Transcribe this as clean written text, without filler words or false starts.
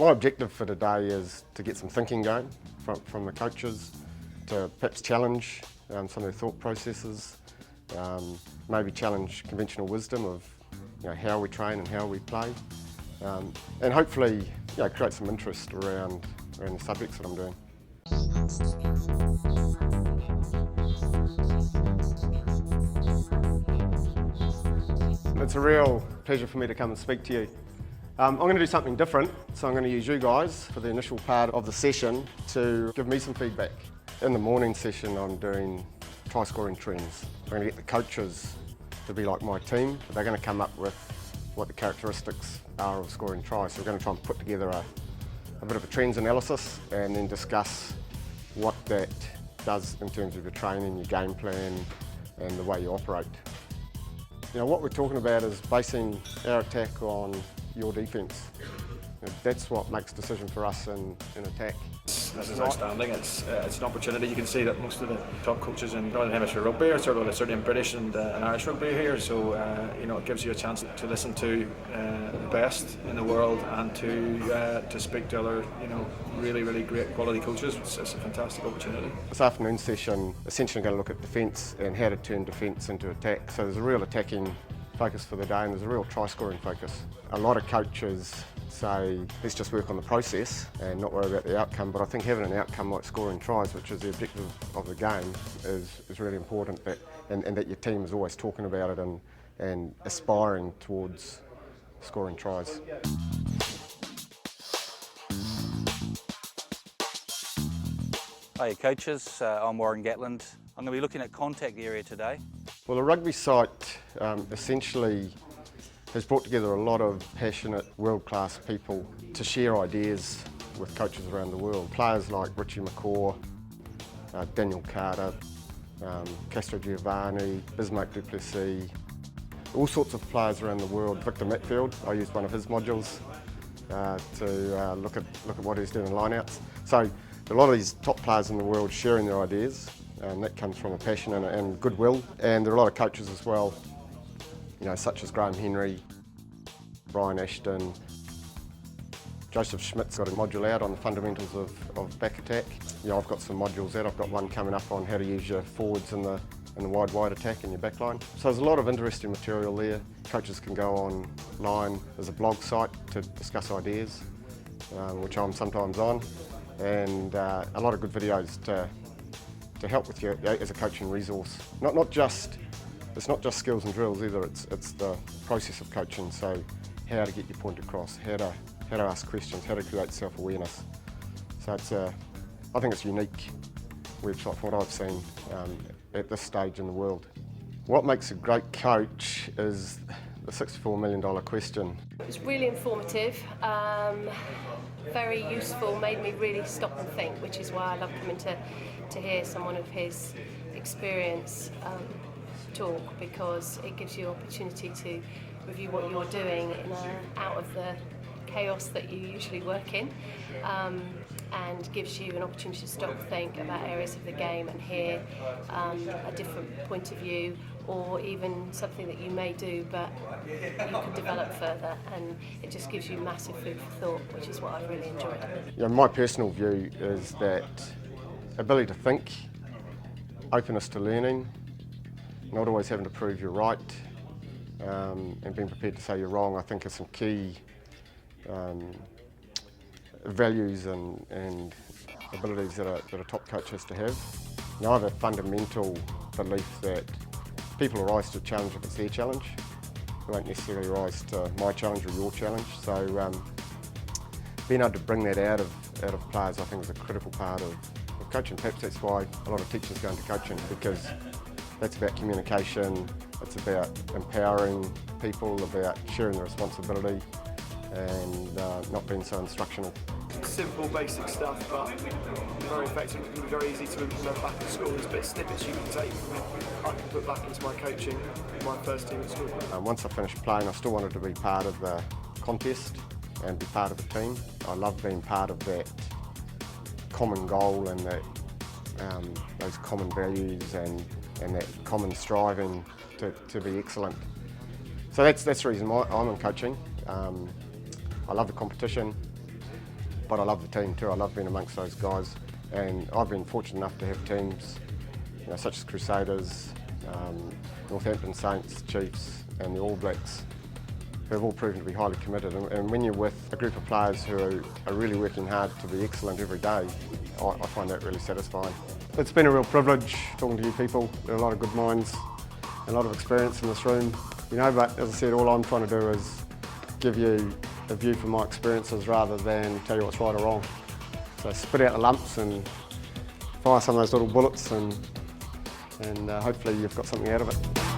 My objective for today is to get some thinking going from the coaches, to perhaps challenge some of their thought processes, maybe challenge conventional wisdom of how we train and how we play, and hopefully create some interest around the subjects that I'm doing. It's a real pleasure for me to come and speak to you. I'm going to do something different, so I'm going to use you guys for the initial part of the session to give me some feedback. In the morning session I'm doing try scoring trends. I'm going to get the coaches to be like my team. They're going to come up with what the characteristics are of scoring tries. So we're going to try and put together a bit of a trends analysis and then discuss what that does in terms of your training, your game plan and the way you operate. What we're talking about is basing our attack on your defence. That's what makes decision for us in attack. This is outstanding. It's an opportunity. You can see that most of the top coaches in Northern Hemisphere rugby are certainly in British and Irish rugby here. So it gives you a chance to listen to the best in the world and to speak to other really great quality coaches. It's a fantastic opportunity. This afternoon session essentially going to look at defence and how to turn defence into attack. So there's a real attacking focus for the day and there's a real try scoring focus. A lot of coaches say let's just work on the process and not worry about the outcome, but I think having an outcome like scoring tries, which is the objective of the game, is really important, and that your team is always talking about it and aspiring towards scoring tries. Hi coaches, I'm Warren Gatland. I'm going to be looking at contact area today. Well, the rugby site essentially has brought together a lot of passionate, world-class people to share ideas with coaches around the world. Players like Richie McCaw, Daniel Carter, Castro Giovanni, Bismarck Duplessis, all sorts of players around the world. Victor Matfield, I used one of his modules to look at what he's doing in lineouts. So a lot of these top players in the world sharing their ideas, and that comes from a passion and goodwill. And there are a lot of coaches as well, such as Graham Henry, Brian Ashton. Joseph Schmidt's got a module out on the fundamentals of back attack. I've got some modules out. I've got one coming up on how to use your forwards in the wide attack in your back line. So there's a lot of interesting material there. Coaches can go online. There's a blog site to discuss ideas, which I'm sometimes on, and a lot of good videos to help with you as a coaching resource. It's not just skills and drills either, it's the process of coaching, so how to get your point across, how to ask questions, how to create self-awareness. So I think it's a unique website from what I've seen at this stage in the world. What makes a great coach is the $64 million question. It was really informative, very useful, made me really stop and think, which is why I love coming to hear someone of his experience talk, because it gives you opportunity to review what you're doing out of the chaos that you usually work in, and gives you an opportunity to stop and think about areas of the game and hear a different point of view, or even something that you may do but you can develop further, and it just gives you massive food for thought, which is what I've really enjoyed. My personal view is that ability to think, openness to learning, not always having to prove you're right, and being prepared to say you're wrong, I think are some key values and abilities that a top coach has to have. I have a fundamental belief that people rise to a challenge if it's their challenge. They won't necessarily rise to my challenge or your challenge. So being able to bring that out of players, I think, is a critical part of coaching. Perhaps that's why a lot of teachers go into coaching, because that's about communication, it's about empowering people, about sharing the responsibility and not being so instructional. Simple, basic stuff, but very effective. It can be very easy to implement back at school. There's a bit of snippets you can take I can put back into my coaching, my first team at school. Once I finished playing, I still wanted to be part of the contest and be part of the team. I love being part of that common goal and that those common values and that common striving to be excellent. So that's the reason why I'm in coaching. I love the competition. but I love the team too. I love being amongst those guys, and I've been fortunate enough to have teams, such as Crusaders, Northampton Saints, Chiefs, and the All Blacks, who have all proven to be highly committed. And when you're with a group of players who are really working hard to be excellent every day, I find that really satisfying. It's been a real privilege talking to you people. There are a lot of good minds, a lot of experience in this room, but as I said, all I'm trying to do is give you a view from my experiences rather than tell you what's right or wrong. So spit out the lumps and fire some of those little bullets, and hopefully you've got something out of it.